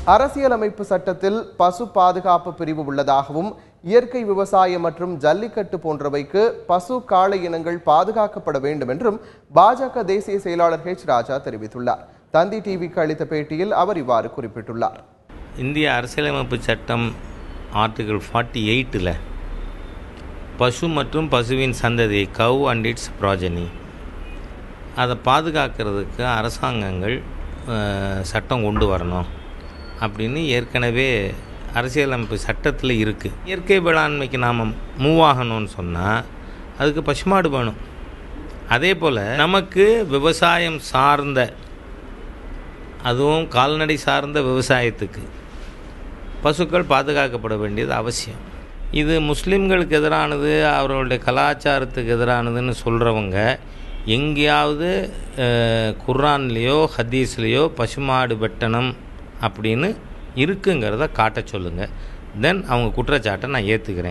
அரசியலமைப்பு சட்டத்தில் பசு பாதுகாப்பு பிரிவு உள்ளதாகவும் இயற்கை விவசாயம் மற்றும் ஜல்லிக்கட்டு போன்றவைக்கு பசு காளை இனங்கள் பாதுகாக்கப்பட வேண்டும் என்றும் பாஜக தேசிய செயலாளர் H. ராஜா தெரிவித்துள்ளார். தந்தி டிவிக்கு அளித்த பேட்டியில் அவர் இவ்வாறு குறிப்பிட்டுள்ளார். இந்திய அரசியலமைப்பு சட்டம் ஆர்டிகல் 48 பசு மற்றும் பசுவின் சந்ததி கவ் அண்ட் இட்ஸ் ப்ராஜனி அதை பாதுகாக்கிறதுக்கு அரசாங்கங்கள் சட்டம் கொண்டு வரணும் அப்படின்னு ஏற்கனவே அரசியலமைப்பு சட்டத்தில் இருக்குது. இயற்கை வேளாண்மைக்கு நாம் மூவ் ஆகணும்னு சொன்னால் அதுக்கு பசுமாடு வேணும். அதே போல் நமக்கு விவசாயம் சார்ந்த, அதுவும் கால்நடை சார்ந்த விவசாயத்துக்கு பசுக்கள் பாதுகாக்கப்பட வேண்டியது அவசியம். இது முஸ்லீம்களுக்கு எதிரானது, அவர்களுடைய கலாச்சாரத்துக்கு எதிரானதுன்னு சொல்கிறவங்க எங்கேயாவது குர்ஆன்லேயோ ஹதீஸ்லேயோ பசுமாடு வெட்டணும் அப்படின்னு இருக்குங்கிறத காட்ட சொல்லுங்கள். தென் அவங்க குற்றச்சாட்டை நான் ஏற்றுக்கிறேன்.